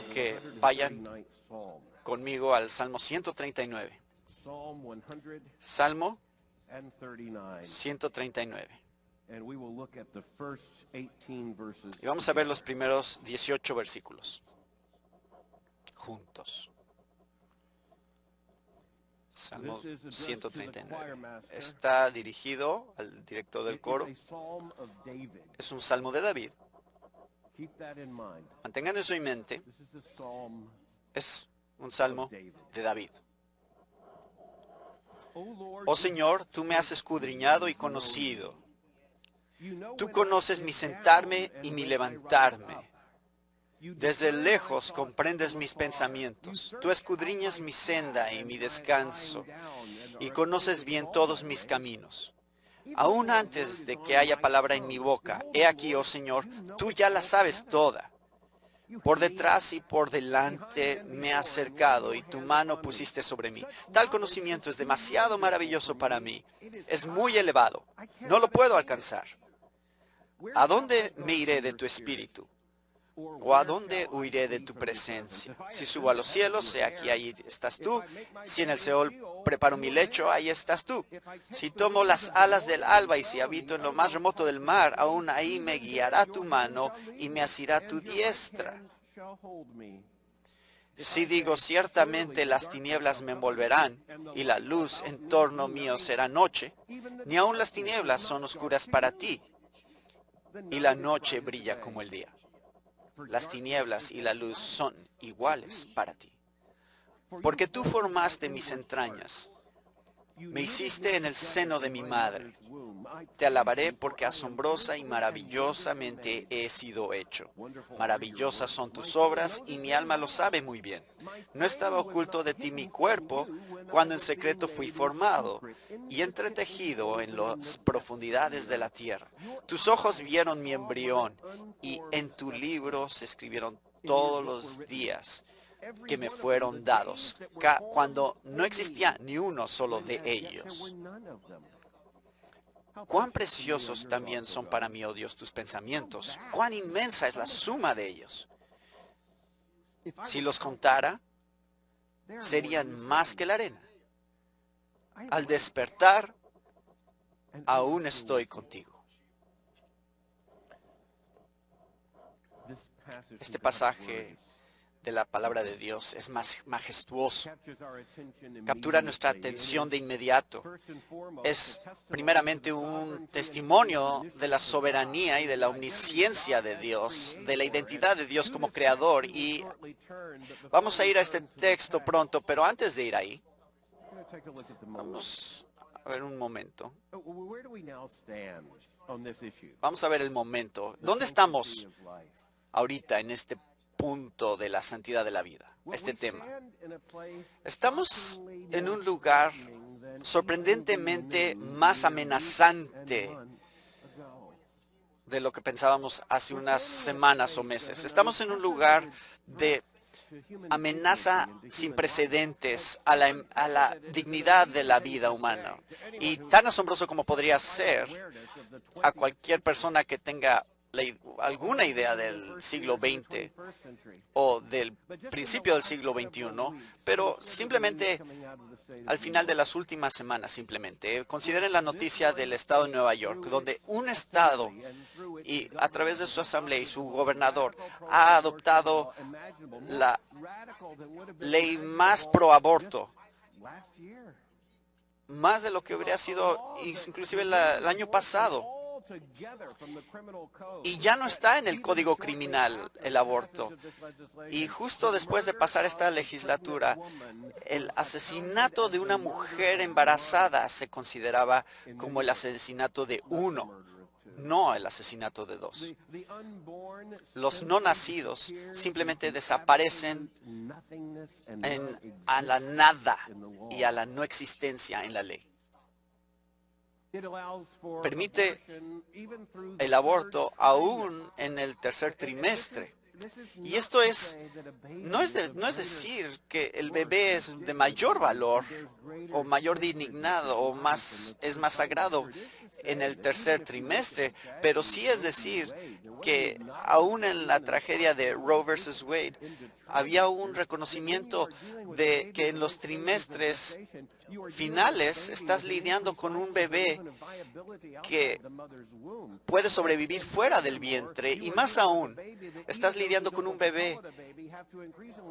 quiero que vayan conmigo al Salmo 139. Salmo 139. Y vamos a ver los primeros 18 versículos juntos. Salmo 139. Está dirigido al director del coro. Es un salmo de David. Mantengan eso en mente. Es un salmo de David. Oh Señor, tú me has escudriñado y conocido. Tú conoces mi sentarme y mi levantarme. Desde lejos comprendes mis pensamientos. Tú escudriñas mi senda y mi descanso, y conoces bien todos mis caminos. Aún antes de que haya palabra en mi boca, he aquí, oh Señor, tú ya la sabes toda. Por detrás y por delante me has cercado, y tu mano pusiste sobre mí. Tal conocimiento es demasiado maravilloso para mí. Es muy elevado. No lo puedo alcanzar. ¿A dónde me iré de tu espíritu? ¿O a dónde huiré de tu presencia? Si subo a los cielos, he aquí, ahí estás tú. Si en el Seol preparo mi lecho, ahí estás tú. Si tomo las alas del alba y si habito en lo más remoto del mar, aún ahí me guiará tu mano y me asirá tu diestra. Si digo, ciertamente las tinieblas me envolverán y la luz en torno mío será noche, ni aun las tinieblas son oscuras para ti, y la noche brilla como el día. Las tinieblas y la luz son iguales para ti. Porque tú formaste mis entrañas. Me hiciste en el seno de mi madre. Te alabaré porque asombrosa y maravillosamente he sido hecho. Maravillosas son tus obras y mi alma lo sabe muy bien. No estaba oculto de ti mi cuerpo cuando en secreto fui formado y entretejido en las profundidades de la tierra. Tus ojos vieron mi embrión y en tu libro se escribieron todos los días que me fueron dados, cuando no existía ni uno solo de ellos. Cuán preciosos también son para mí, oh Dios, tus pensamientos. Cuán inmensa es la suma de ellos. Si los contara, serían más que la arena. Al despertar, aún estoy contigo. Este pasaje de la palabra de Dios es más majestuoso. Captura nuestra atención de inmediato. Es primeramente un testimonio de la soberanía y de la omnisciencia de Dios, de la identidad de Dios como creador. Y vamos a ir a este texto pronto, pero antes de ir ahí, vamos a ver un momento. Vamos a ver el momento. ¿Dónde estamos ahorita en este punto de la santidad de la vida, este tema? Estamos en un lugar sorprendentemente más amenazante de lo que pensábamos hace unas semanas o meses. Estamos en un lugar de amenaza sin precedentes a la dignidad de la vida humana. Y tan asombroso como podría ser a cualquier persona que tenga alguna idea del siglo XX o del principio del siglo XXI, pero simplemente al final de las últimas semanas, consideren la noticia del estado de Nueva York, donde un estado, y a través de su asamblea y su gobernador, ha adoptado la ley más pro aborto, más de lo que habría sido inclusive el año pasado. Y ya no está en el Código Criminal el aborto. Y justo después de pasar esta legislatura, el asesinato de una mujer embarazada se consideraba como el asesinato de uno, no el asesinato de dos. Los no nacidos simplemente desaparecen a la nada y a la no existencia en la ley. Permite el aborto aún en el tercer trimestre. Y esto no es decir que el bebé es de mayor valor o mayor dignidad o es más sagrado en el tercer trimestre, pero sí es decir que aún en la tragedia de Roe versus Wade había un reconocimiento de que en los trimestres finales estás lidiando con un bebé que puede sobrevivir fuera del vientre y más aún, estás lidiando con un bebé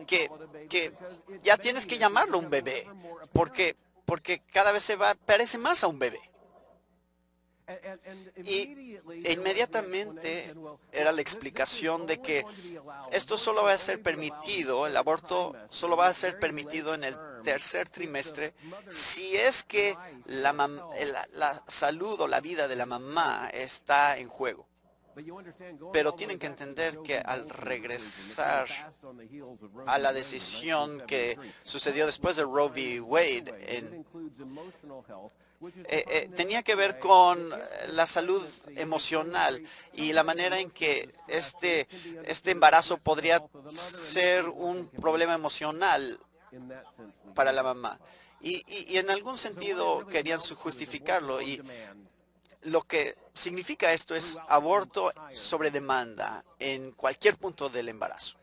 que ya tienes que llamarlo un bebé porque cada vez parece más a un bebé. E inmediatamente era la explicación de que esto solo va a ser permitido, el aborto solo va a ser permitido en el tercer trimestre si es que la salud o la vida de la mamá está en juego. Pero tienen que entender que al regresar a la decisión que sucedió después de Roe v. Wade, tenía que ver con la salud emocional y la manera en que este embarazo podría ser un problema emocional para la mamá. Y en algún sentido querían justificarlo. Y lo que significa esto es aborto sobre demanda en cualquier punto del embarazo.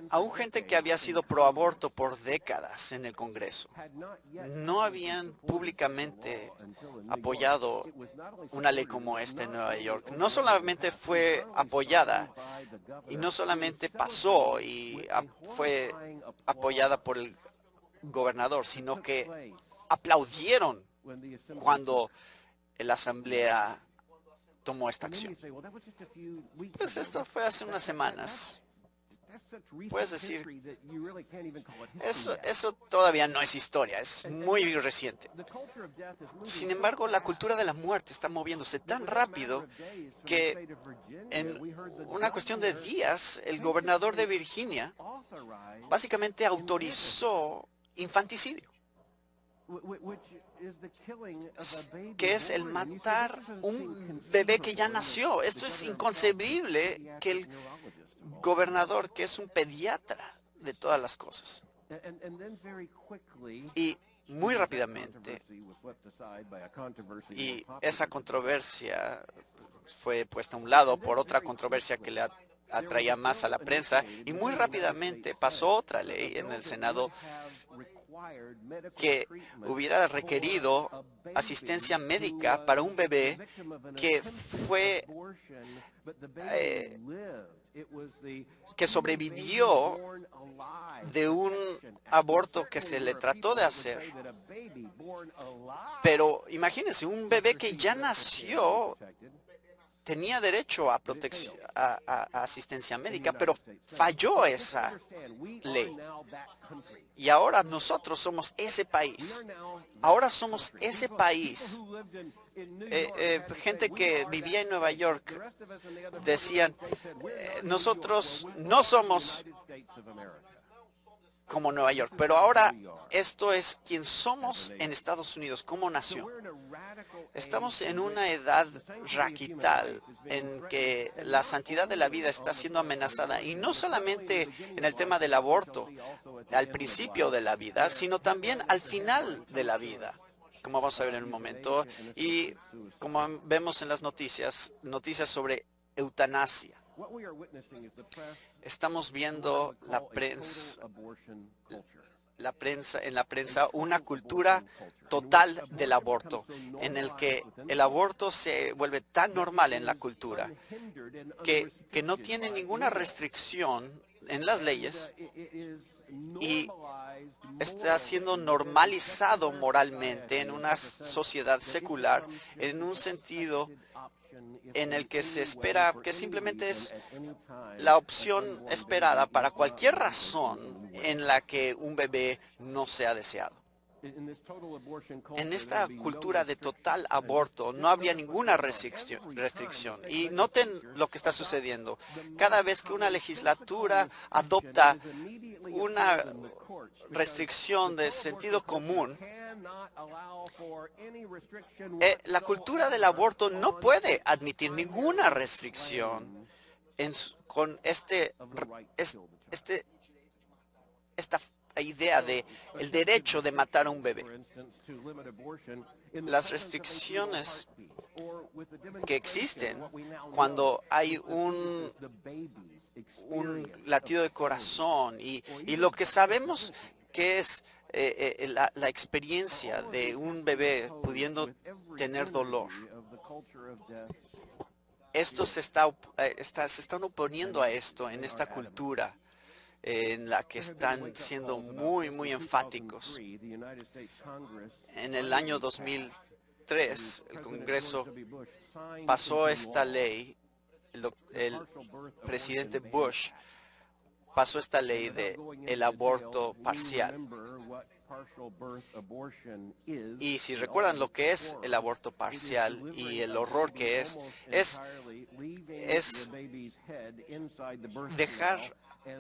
Aún gente que había sido proaborto por décadas en el Congreso no habían públicamente apoyado una ley como esta en Nueva York. No solamente fue apoyada y no solamente pasó y fue apoyada por el gobernador, sino que aplaudieron cuando la Asamblea tomó esta acción. Pues esto fue hace unas semanas. Puedes decir, eso todavía no es historia, es muy reciente. Sin embargo, la cultura de la muerte está moviéndose tan rápido que en una cuestión de días, el gobernador de Virginia básicamente autorizó infanticidio, que es el matar un bebé que ya nació. Esto es inconcebible que el gobernador, que es un pediatra de todas las cosas, y muy rápidamente, y esa controversia fue puesta a un lado por otra controversia que le atraía más a la prensa, y muy rápidamente pasó otra ley en el Senado que hubiera requerido asistencia médica para un bebé que sobrevivió de un aborto que se le trató de hacer. Pero imagínense, un bebé que ya nació tenía derecho a protección, a asistencia médica, pero falló esa ley. Y ahora nosotros somos ese país. Ahora somos ese país. Gente que vivía en Nueva York decían, nosotros no somos como Nueva York, pero ahora esto es quien somos en Estados Unidos como nación. Estamos en una edad raquital en que la santidad de la vida está siendo amenazada, y no solamente en el tema del aborto al principio de la vida, sino también al final de la vida, como vamos a ver en un momento, y como vemos en las noticias sobre eutanasia. Estamos viendo en la prensa una cultura total del aborto, en el que el aborto se vuelve tan normal en la cultura que no tiene ninguna restricción en las leyes y está siendo normalizado moralmente en una sociedad secular, en un sentido en el que se espera que simplemente es la opción esperada para cualquier razón en la que un bebé no sea deseado. En esta cultura de total aborto no habría ninguna restricción. Y noten lo que está sucediendo. Cada vez que una legislatura adopta una restricción de sentido común, la cultura del aborto no puede admitir ninguna restricción con esta idea de el derecho de matar a un bebé. Las restricciones que existen cuando hay un latido de corazón y lo que sabemos que es la experiencia de un bebé pudiendo tener dolor. Esto se están oponiendo a esto en esta cultura en la que están siendo muy enfáticos. En el año 2003, el Congreso pasó esta ley, el presidente Bush pasó esta ley de el aborto parcial. Y si recuerdan lo que es el aborto parcial y el horror que es dejar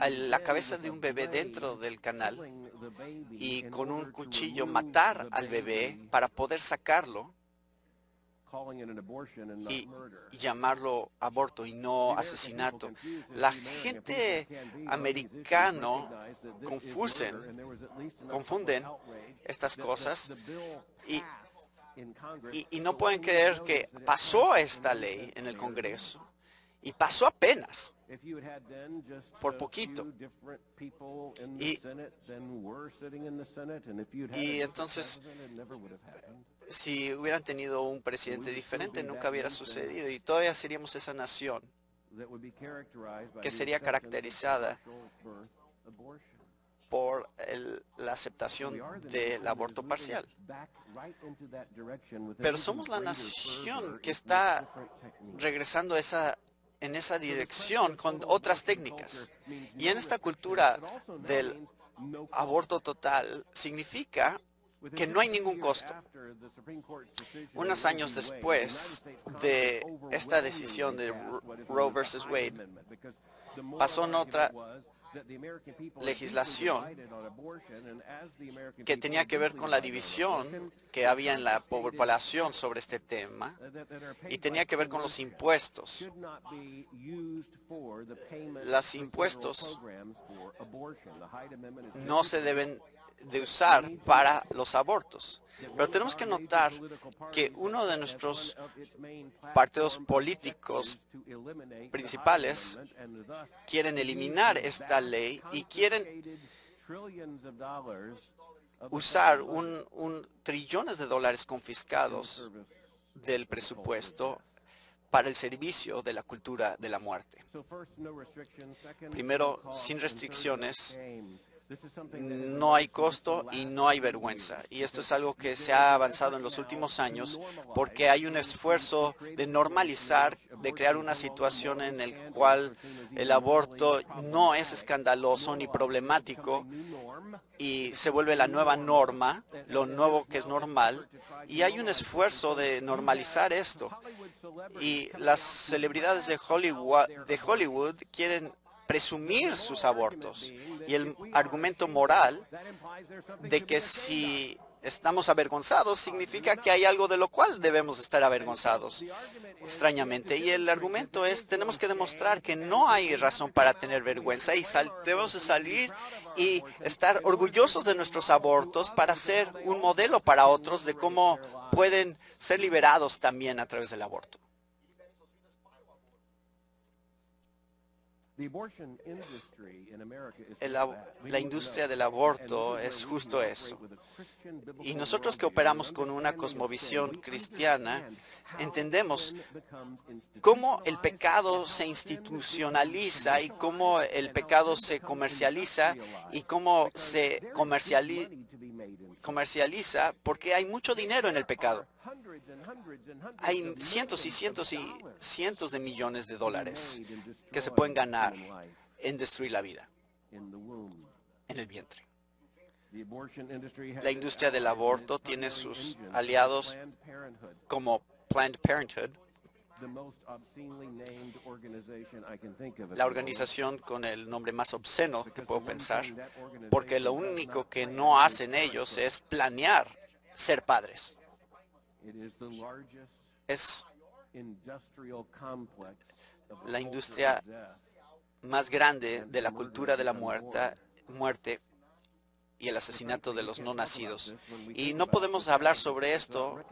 la cabeza de un bebé dentro del canal y con un cuchillo matar al bebé para poder sacarlo y llamarlo aborto y no asesinato. La gente americana confunden estas cosas y no pueden creer que pasó esta ley en el Congreso y pasó apenas por poquito. Y entonces, si hubieran tenido un presidente diferente, nunca hubiera sucedido y todavía seríamos esa nación que sería caracterizada por la aceptación del aborto parcial. Pero somos la nación que está regresando en esa dirección con otras técnicas. Y en esta cultura del aborto total significa que no hay ningún costo. Unos años después de esta decisión de Roe versus Wade, pasó en otra legislación que tenía que ver con la división que había en la población sobre este tema y tenía que ver con los impuestos. Los impuestos no se deben de usar para los abortos. Pero tenemos que notar que uno de nuestros partidos políticos principales quieren eliminar esta ley y quieren usar trillones de dólares confiscados del presupuesto para el servicio de la cultura de la muerte. Primero, sin restricciones, no hay costo y no hay vergüenza. Y esto es algo que se ha avanzado en los últimos años porque hay un esfuerzo de normalizar, de crear una situación en la cual el aborto no es escandaloso ni problemático y se vuelve la nueva norma, lo nuevo que es normal. Y hay un esfuerzo de normalizar esto. Y las celebridades de Hollywood quieren presumir sus abortos. Y el argumento moral de que si estamos avergonzados significa que hay algo de lo cual debemos estar avergonzados, extrañamente. Y el argumento es, tenemos que demostrar que no hay razón para tener vergüenza y debemos salir y estar orgullosos de nuestros abortos para ser un modelo para otros de cómo pueden ser liberados también a través del aborto. La industria del aborto es justo eso. Y nosotros que operamos con una cosmovisión cristiana, entendemos cómo el pecado se institucionaliza y cómo el pecado se comercializa y cómo se comercializa porque hay mucho dinero en el pecado. Hay cientos y cientos y cientos de millones de dólares que se pueden ganar en destruir la vida en el vientre. La industria del aborto tiene sus aliados como Planned Parenthood, la organización con el nombre más obsceno que puedo pensar, porque lo único que no hacen ellos es planear ser padres. Es la industria más grande de la cultura de la muerte y el asesinato de los no nacidos. Y no podemos hablar sobre esto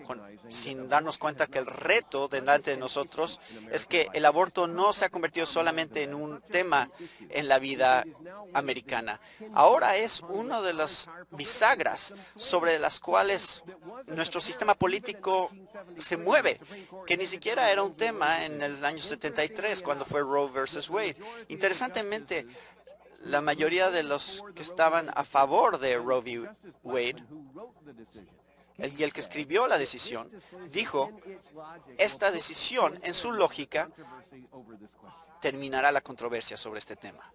sin darnos cuenta que el reto delante de nosotros es que el aborto no se ha convertido solamente en un tema en la vida americana. Ahora es una de las bisagras sobre las cuales nuestro sistema político se mueve, que ni siquiera era un tema en el año 73 cuando fue Roe versus Wade. Interesantemente, la mayoría de los que estaban a favor de Roe v. Wade, el que escribió la decisión, dijo, esta decisión, en su lógica, terminará la controversia sobre este tema.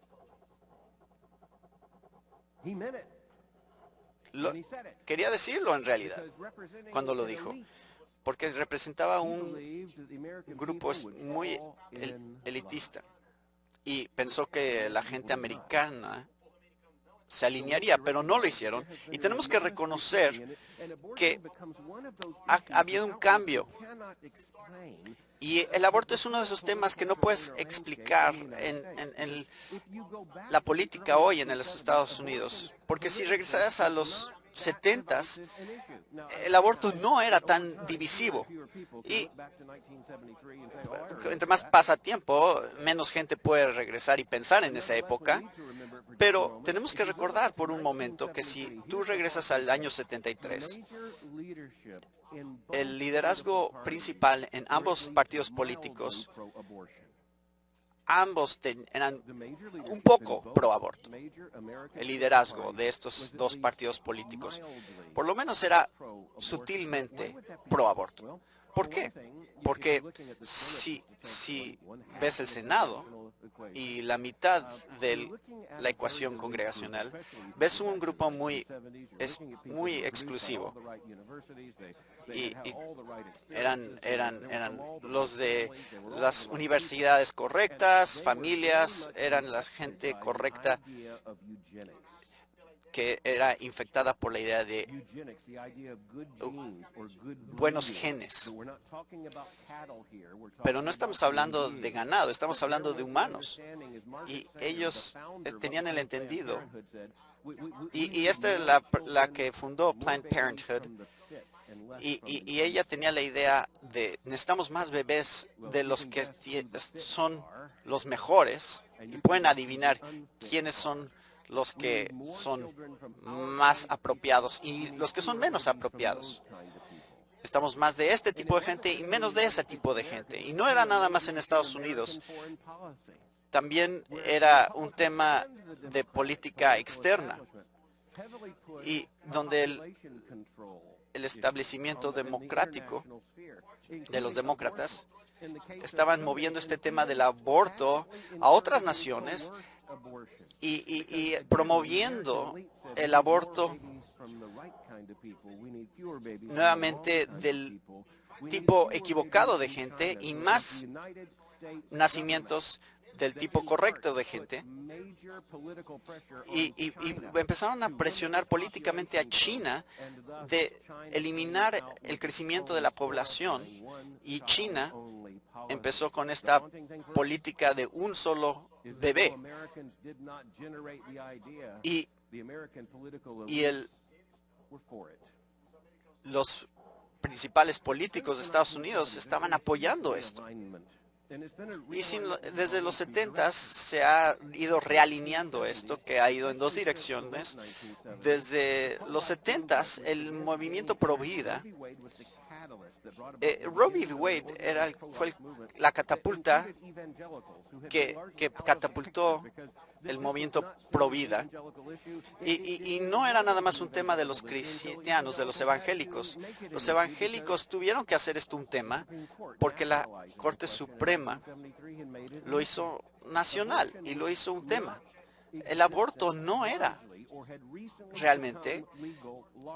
Quería decirlo en realidad cuando lo dijo, porque representaba un grupo muy elitista y pensó que la gente americana se alinearía, pero no lo hicieron. Y tenemos que reconocer que ha habido un cambio. Y el aborto es uno de esos temas que no puedes explicar en la política hoy en los Estados Unidos. Porque si regresas a los 70s, el aborto no era tan divisivo. Y entre más pasa tiempo, menos gente puede regresar y pensar en esa época. Pero tenemos que recordar por un momento que si tú regresas al año 73, el liderazgo principal en ambos partidos políticos, ambos eran un poco pro aborto. El liderazgo de estos dos partidos políticos, por lo menos era sutilmente pro aborto. ¿Por qué? Porque si ves el Senado y la mitad de la ecuación congregacional, ves un grupo muy exclusivo. Y eran los de las universidades correctas, familias, eran la gente correcta que era infectada por la idea de buenos genes. Pero no estamos hablando de ganado, estamos hablando de humanos. Y ellos tenían el entendido. Y esta es la que fundó Planned Parenthood. Y ella tenía la idea de necesitamos más bebés de los que son los mejores y pueden adivinar quiénes son los que son más apropiados y los que son menos apropiados. Estamos más de este tipo de gente y menos de ese tipo de gente. Y no era nada más en Estados Unidos. También era un tema de política externa y donde el establecimiento democrático de los demócratas estaban moviendo este tema del aborto a otras naciones y promoviendo el aborto nuevamente del tipo equivocado de gente y más nacimientos del tipo correcto de gente. Y empezaron a presionar políticamente a China de eliminar el crecimiento de la población. Y China empezó con esta política de un solo bebé. Y los principales políticos de Estados Unidos estaban apoyando esto. Y desde los 70 se ha ido realineando esto, que ha ido en dos direcciones. Desde los 70 el movimiento pro vida, Roe v. Wade fue la catapulta que catapultó el movimiento pro vida. Y no era nada más un tema de los cristianos, de los evangélicos. Los evangélicos tuvieron que hacer esto un tema porque la Corte Suprema lo hizo nacional y lo hizo un tema. El aborto no era realmente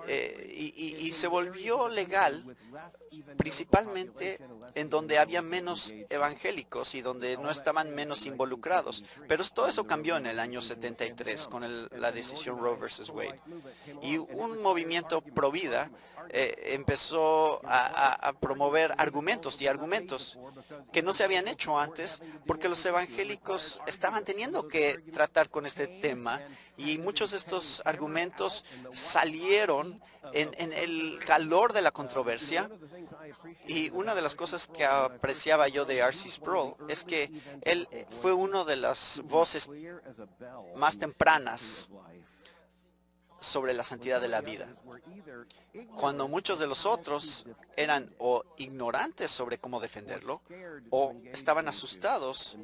y se volvió legal principalmente en donde había menos evangélicos y donde no estaban menos involucrados. Pero todo eso cambió en el año 73 con la decisión Roe versus Wade. Y un movimiento pro vida empezó a promover argumentos que no se habían hecho antes porque los evangélicos estaban teniendo que tratar con este tema y muchos de estos argumentos salieron en el calor de la controversia. Y una de las cosas que apreciaba yo de R.C. Sproul es que él fue una de las voces más tempranas sobre la santidad de la vida, cuando muchos de los otros eran o ignorantes sobre cómo defenderlo o estaban asustados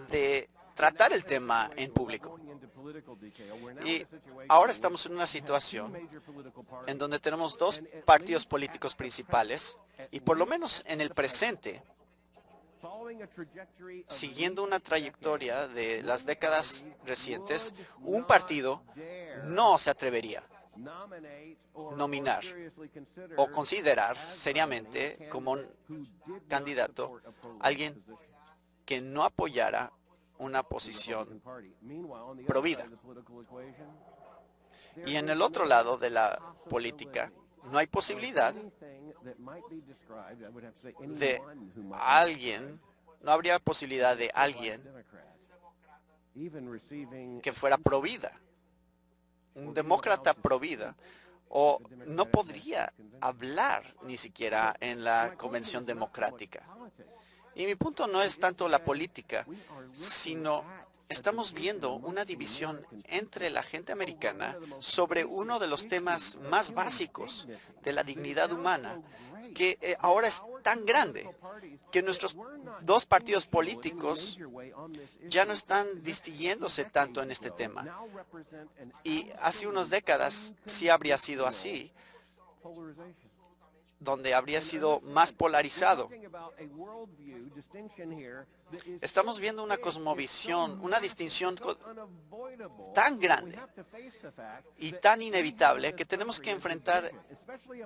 de tratar el tema en público. Y ahora estamos en una situación en donde tenemos dos partidos políticos principales y por lo menos en el presente, siguiendo una trayectoria de las décadas recientes, un partido no se atrevería a nominar o considerar seriamente como candidato a alguien que no apoyara una posición provida. Y en el otro lado de la política, no hay posibilidad de alguien, no habría posibilidad de alguien que fuera provida, un demócrata provida, o no podría hablar ni siquiera en la convención democrática. Y mi punto no es tanto la política, sino estamos viendo una división entre la gente americana sobre uno de los temas más básicos de la dignidad humana, que ahora es tan grande que nuestros dos partidos políticos ya no están distinguiéndose tanto en este tema. Y hace unas décadas sí habría sido así, donde habría sido más polarizado. Estamos viendo una cosmovisión, una distinción tan grande y tan inevitable que tenemos que enfrentar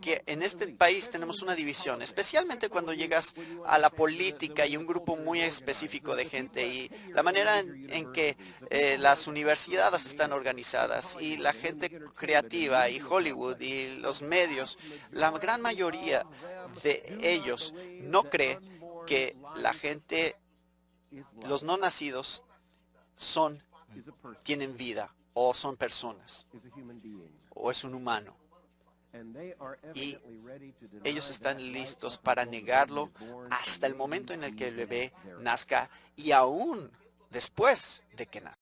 que en este país tenemos una división, especialmente cuando llegas a la política y un grupo muy específico de gente y la manera en que las universidades están organizadas y la gente creativa y Hollywood y los medios, la gran mayoría de ellos no cree que la gente, los no nacidos, tienen vida o son personas o es un humano. Y ellos están listos para negarlo hasta el momento en el que el bebé nazca y aún después de que nazca.